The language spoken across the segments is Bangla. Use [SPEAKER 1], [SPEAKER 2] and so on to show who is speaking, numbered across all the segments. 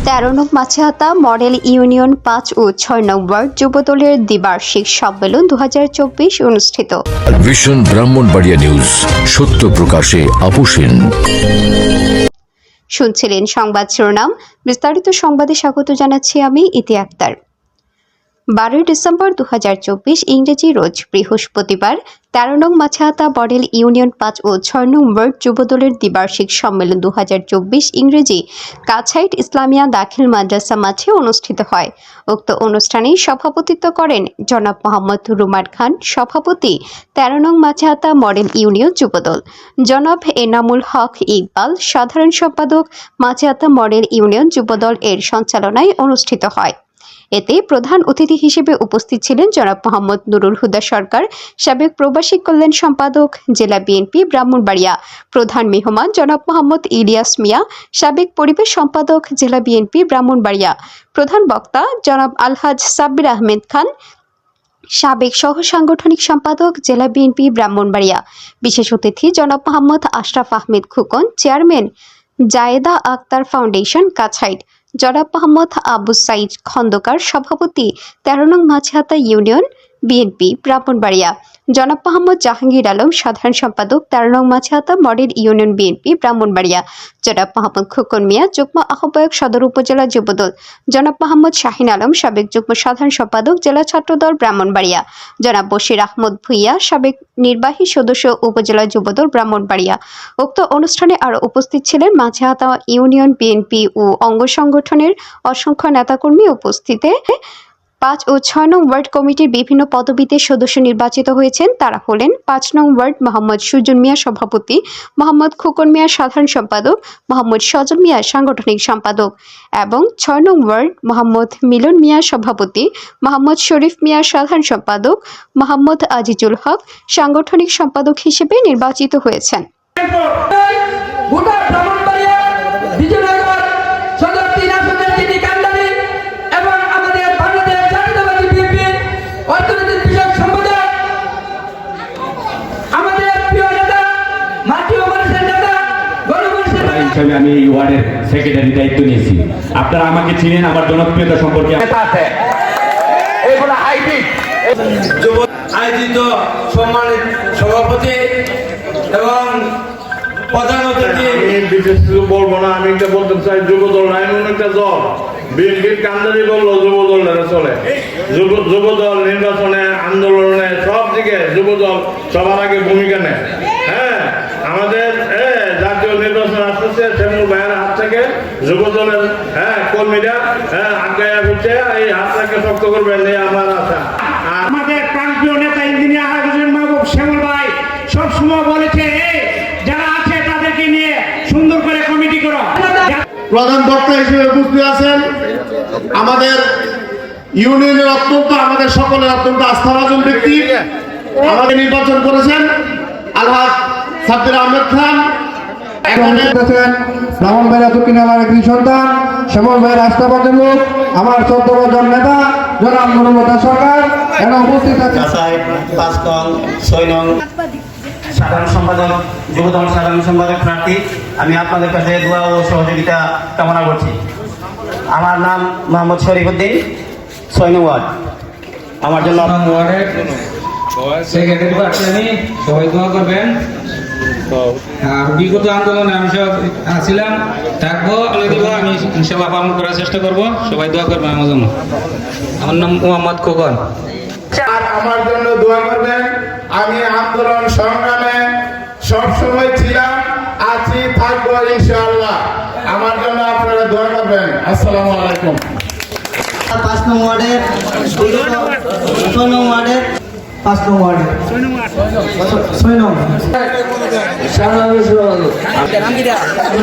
[SPEAKER 1] 13 নং মাছেহাতা মডেল ইউনিয়ন 5 ও 6 নং ওয়ার্ড যুবদলের দ্বিবার্ষিক সম্মেলন 2024 অনুষ্ঠিত।
[SPEAKER 2] ভিশন ব্রাহ্মণবাড়িয়া নিউজ, সত্য প্রকাশে আপোষহীন।
[SPEAKER 1] শুনছিলেন সংবাদ শিরোনাম, বিস্তারিত সংবাদে স্বাগত জানাচ্ছি আমি ইতি আক্তার। 12 ডিসেম্বর 2024 ইংরেজি রোজ বৃহস্পতিবার 13 নং মাছেহাতা মডেল ইউনিয়ন 5 ও 6 নং ওয়ার্ড যুবদলের দ্বিবার্ষিক সম্মেলন 2024 ইংরেজি কাছাইট ইসলামিয়া দাখিল মাদ্রাসা মাঠে অনুষ্ঠিত হয়। উক্ত অনুষ্ঠানে সভাপতিত্ব করেন জনাব মোহাম্মদ রুমার খান, সভাপতি 13 নং মাছেহাতা মডেল ইউনিয়ন যুবদল, জনাব এনামুল হক ইকবাল, সাধারণ সম্পাদক মাছেহাতা মডেল ইউনিয়ন যুবদল এর সঞ্চালনায় অনুষ্ঠিত হয়। এতে প্রধান অতিথি হিসেবে উপস্থিত ছিলেন জনাব মোহাম্মদ নুরুল হুদা সরকার, সাবেক প্রবাসী কল্যাণ সম্পাদক জেলা বিএনপি ব্রাহ্মণবাড়িয়া, প্রধান মেহমান জনাব মোহাম্মদ ইলিয়াস মিয়া, সাবেক পরিবেশ সম্পাদক জেলা বিএনপি ব্রাহ্মণবাড়িয়া, প্রধান বক্তা জনাব আলহাজ সাব্বির আহমেদ খান, সাবেক সহ সাংগঠনিক সম্পাদক জেলা বিএনপি ব্রাহ্মণবাড়িয়া, বিশেষ অতিথি জনাব মোহাম্মদ আশরাফ আহমেদ খুকন, চেয়ারম্যান জায়েদা আক্তার ফাউন্ডেশন কাছাইট, জনাব মোহাম্মদ আবু সাইদ খন্দকার, সভাপতি 13 নং মাছেহাতা ইউনিয়ন বিএনপি ব্রাহ্মণবাড়িয়া, জনাব মোহাম্মদ জাহাঙ্গীর আলম, সাধারণ সম্পাদক 13 নং মাছেহাতা মডেল ইউনিয়ন বিএনপি ব্রাহ্মণবাড়িয়া, জনাব মোহাম্মদ খোকন মিয়া, যুগ্ম আহ্বায়ক সদর উপজেলা যুবদল, জনাব মোহাম্মদ শাহিন আলম, সাবেক যুগ্ম সাধারণ সম্পাদক জেলা ছাত্রদল ব্রাহ্মণবাড়িয়া, জনাব বশির আহমদ ভুইয়া, সাবেক নির্বাহী সদস্য উপজেলা যুবদল ব্রাহ্মণবাড়িয়া। উক্ত অনুষ্ঠানে আরও উপস্থিত ছিলেন মাছেহাতা ইউনিয়ন বিএনপি ও অঙ্গ সংগঠনের অসংখ্য নেতাকর্মী। উপস্থিতে 5 ও 6 নং ওয়ার্ড কমিটির বিভিন্ন পদবিতে সদস্য নির্বাচিত হয়েছেন। তারা হলেন 5 নং ওয়ার্ড মোহাম্মদ সুজন মিয়া সভাপতি, মোহাম্মদ খোকন মিয়া সাধারণ সম্পাদক, মোহাম্মদ সজল মিয়া সাংগঠনিক সম্পাদক এবং 6 নং ওয়ার্ড মোহাম্মদ মিলন মিয়া সভাপতি, মোহাম্মদ শরীফ মিয়া সাধারণ সম্পাদক, মোহাম্মদ আজিজুল হক সাংগঠনিক সম্পাদক হিসেবে নির্বাচিত হয়েছেন।
[SPEAKER 3] আমি এই ওয়ার্ডের সেক্রেটারি দায়িত্ব নিয়েছি। আপনারা আমাকে চিনেন, আমার জনপ্রিয়তা সম্পর্কে
[SPEAKER 4] আয়োজিত সম্মানিত সভাপতি এবং প্রধান অতিথি,
[SPEAKER 5] বিশেষ কিছু বলবো না, আমি একটা বলতে চাই, যুবদল নাই এমন একটা দল, বিএনপির কান্দারি বললো যুবদল চলে, যুবদল নির্বাচনে আন্দোলনে সব দিকে যুবদল সবার আগে ভূমিকা নেয়। হ্যাঁ, আমাদের জাতীয় নির্বাচন আসতেছে, শ্যামল ভাইয়ের হাত থেকে যুবদলের কর্মীরা আগায়া হচ্ছে, এই হাতটাকে শক্ত করবেন, এই আমার আশা।
[SPEAKER 6] আমাদের প্রান্তীয় নেতা ইঞ্জিনিয়ার হাফিজুল মাহবুব শ্যামল ভাই সবসময় বলেছে, যারা আছে তাদেরকে নিয়ে সুন্দর করে কমিটি করো।
[SPEAKER 7] প্রধান বক্তা হিসেবে উপস্থিত আছেন আমাদের ইউনিয়নের আমাদের সকলের অত্যন্ত আস্থাভাজন ব্যক্তি, আমাদের নির্বাচন করেছেন আলহাজ সাব্বির আহমেদ খান।
[SPEAKER 8] ব্রাহ্মণবাড়িয়া দক্ষিণ আমার একটি সন্তান, শ্যামল ভাইয়ের আস্থাভাজন লোক, আমার 14 জন নেতা জনাব নুরুল হুদা সরকার এবং উপস্থিত আছেন
[SPEAKER 9] 6 নং সাধারণ সম্পাদক যুবদল সাধারণ সম্পাদক প্রার্থী। আমি আপনাদের কাছে দোয়া ও সহযোগিতা কামনা করছি। আমার নাম মোহাম্মদ শরীফ উদ্দিন, 6 নং ওয়ার্ড। আমার জন্য
[SPEAKER 10] সেক্রেটারি প্রার্থী আমি, সবাই দোয়া করবেন। বিগত আন্দোলনে আমি সব আসছিলাম, থাকবো, আমি সেবা পালন করার চেষ্টা করবো, সবাই দোয়া করবেন আমার জন্য। আমার নাম মোহাম্মদ খোকন।
[SPEAKER 7] আর আমার জন্য দোয়া করবেন। আমি আন্দোলন সংগ্রামে সবসময় ছিলাম, আছি, থাকবো ইনশাআল্লাহ। আমার জন্য আপনারা দোয়া করবেন। আসসালামু আলাইকুম।
[SPEAKER 9] 5 নং ওয়ার্ডের 6 নং ওয়ার্ডের 5 নং ওয়ার্ডের 6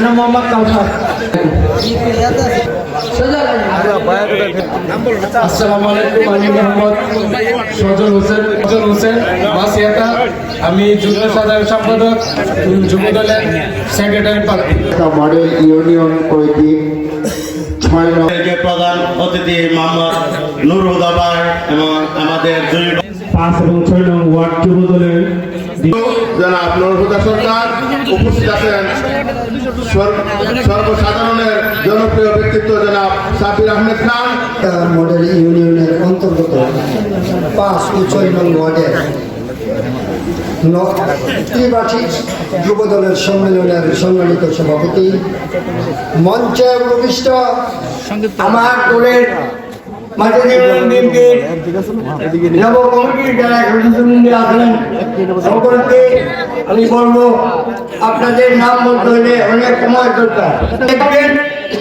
[SPEAKER 9] নং মোহাম্মদ কাউসার।
[SPEAKER 8] আসসালামু আলাইকুম। আমি মোহাম্মদ সজল হোসেন মাছেহাতা, আমি যুগ্ম সাধারণ সম্পাদক যুবদলের সেক্রেটারি প্রার্থী।
[SPEAKER 7] মডেল ইউনিয়ন কমিটি 6 নং
[SPEAKER 9] প্রধান অতিথি মোহাম্মদ নুরুল হুদা ভাই এবং আমাদের
[SPEAKER 6] 5 এবং 6 নং ওয়ার্ড যুবদলের
[SPEAKER 7] জনাব নুরুল সরকার উপস্থিত আছেন সর্বসাধারণের জনপ্রিয় ব্যক্তিত্ব জনাব সাবির আহমেদ খান।
[SPEAKER 8] মডেল ইউনিয়নের অন্তর্গত 5 ও 6 নং ওয়ার্ডের ত্রিবার্ষিক যুবদলের সম্মেলনের সম্মানিত সভাপতি, মঞ্চে উপবিষ্ট আমার দলের নব কমিটির যারা সদস্যবৃন্দ আছেন সকলকে আমি বলবো আপনাদের নাম বলতে হলে অনেক সময় দরকার। দেখবেন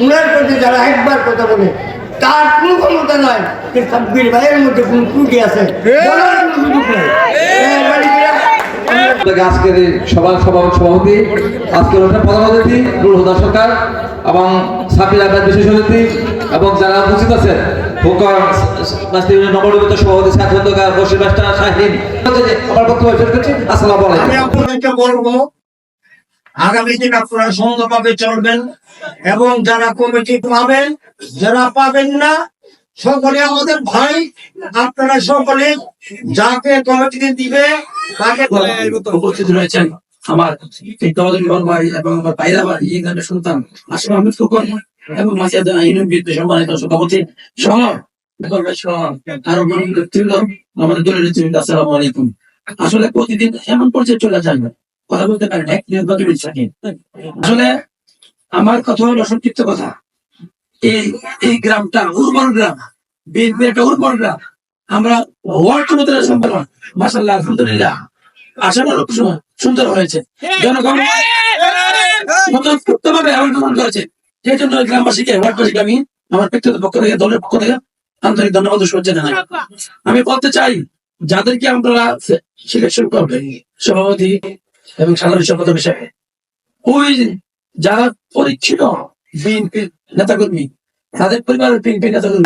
[SPEAKER 8] উনার প্রতি যারা একবার কথা বলে তার কোনো ক্ষমতা নয় যে সাব্বির ভাইয়ের মধ্যে কোনো ত্রুটি আছে বলার কোনো সুযোগ নেই।
[SPEAKER 11] আজকের সভাপতি, আজকের প্রধান অতিথি নুরুল সরকার এবং সাবির আহমেদ বিশেষ অতিথি এবং যারা উপস্থিত আছেন নবনির্বাচিত সভাপতি ছাত্রদল বশির মাস্টার শাহিন, আমার বক্তব্য শেষ করছি। আসসালামু আলাইকুম।
[SPEAKER 6] আমি আপনাদেরকে বলবো আগামী দিন আপনারা সুন্দরভাবে চলবেন এবং যারা কমিটি পাবেন, যারা পাবেন না সকলে আমাদের ভাই, আপনারা সকলে যাকে কমিটিতে দিবে তাকে
[SPEAKER 10] উপস্থিত রয়েছেন আমার এই দলের বড় ভাই এবং আমার ভাইরা ভাই এই গানের সন্তান আসলে আমি ফুকন এবং মাসিয়া ইউনিয়ন বিদ্যুৎ সম্মানিত সভাপতি সহ আরো আমাদের দলের নেতৃবৃন্দ, আসসালামু আলাইকুম। আসলে প্রতিদিন এমন পর্যায়ে চলে যায় না, কথা বলতে পারেন এক নির্বাচন থাকে। আসলে আমার কথা হলো সংক্ষিপ্ত কথা, এই গ্রামটা উর্বর গ্রাম, বিএনপি একটা উর্বর গ্রাম। আমরা ওয়ার্ড কমিটির সম্পাদক মাশাআল্লাহ আলহামদুলিল্লাহ আশাটা সুন্দর হয়েছে, জনগণ ভাবে আবেদন করেছে। সেই জন্য গ্রামবাসীকে ওয়ার্ডবাসীকে আমি আমার ব্যক্তিগত পক্ষ থেকে দলের পক্ষ থেকে আন্তরিক ধন্যবাদ জানাই। আমি বলতে চাই যাদেরকে আপনারা সিলেকশন করবেন সভাপতি এবং সাধারণ সম্পাদক হিসেবে, ওই যারা পরীক্ষিত বিএনপির নেতাকর্মী, তাদের পরিবারের বিএনপি নেতাকর্মী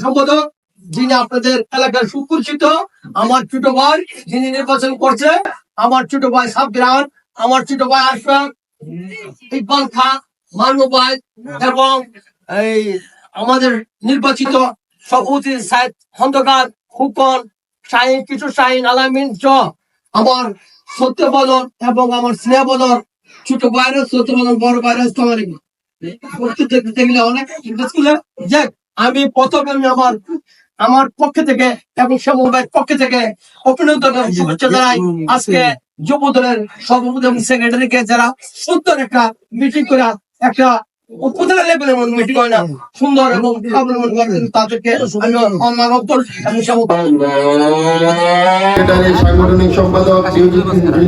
[SPEAKER 6] সম্পাদক যিনি আপনাদের এলাকার সুপরিচিত, আমার ছোট ভাই যিনি নির্বাচন করছে, আমার ছোট ভাই সাবগ্রাম, আমার ছোট ভাই আশফাক, ইকবাল খান, মানব ভাই এবং এই আমাদের নির্বাচিত সভাপতি সাইদ খন্দকার, ফুকন, শাহিন, কিশোর শাহিন, আলামিন আমার সত্য বদর এবং আমার স্নেহ বদর ছোট ভাইরা, সত্য বদর বড় ভাইরা, অনেক যাক আমি প্রথমে আমার পক্ষ থেকে এবং শ্যামল পক্ষ থেকে অভিনন্দন শুভেচ্ছা জানাই। আজকে যুব দলের সভাপতি এবং সেক্রেটারিকে যারা সুন্দর একটা মিটিং করে একটা উপজেলা লেভেলের মধ্যে মিটিং হয় না, সুন্দর এবং তাদেরকে
[SPEAKER 7] সাংগঠনিক সম্পাদক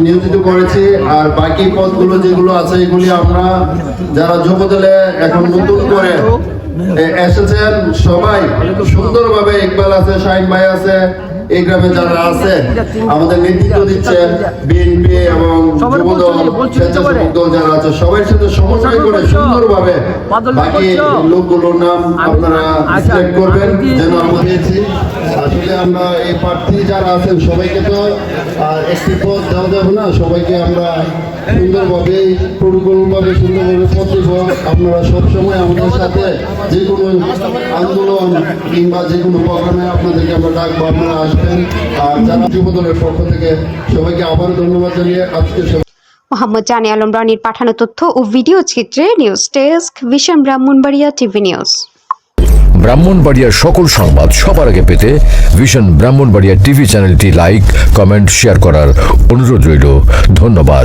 [SPEAKER 7] নিয়োজিত করেছি। আর বাকি পদগুলো যেগুলো আছে এগুলি আমরা যারা যুব দলে এখন নতুন করে এসেছেন সবাই সুন্দরভাবে, ইকবাল আছে, শাহিন ভাই আছে, এই গ্রামে যারা আছে আমাদের নেতৃত্ব দিচ্ছেন বিএনপি এবং যুবদল, স্বেচ্ছাসেবক দল যারা আছে সবাই সাথে সমন্বয় করে সুন্দরভাবে বাকি লোকগুলোর নাম আপনারা সিলেক্ট করবেন যেন আমরা পেয়েছি। আসলে আমরা এই প্রার্থী যারা আছেন সবাইকে তো একটি পদ দেওয়া যাবে না, সবাইকে আমরা সুন্দরভাবে প্রটোকলভাবে সুন্দরভাবে পদ দিব। আপনারা সবসময় আমাদের সাথে যে কোনো আন্দোলন কিংবা যে কোনো প্রোগ্রামে আপনাদেরকে আমরা ডাকবো, আপনারা আসবেন। আর যারা যুবদলের পক্ষ থেকে সবাইকে আবার ধন্যবাদ জানিয়ে আজকে
[SPEAKER 1] মোহাম্মদ জানে আলম রানীর পাঠানো তথ্য ও ভিডিও চিত্রে news desk, vision Brahmanbaria TV news.
[SPEAKER 2] ব্রাহ্মণবাড়িয়ার সকল সংবাদ সবার আগে পেতে ভিশন ব্রাহ্মণবাড়িয়া টিভি চ্যানেলটি লাইক, কমেন্ট, শেয়ার করার অনুরোধ রইল। ধন্যবাদ।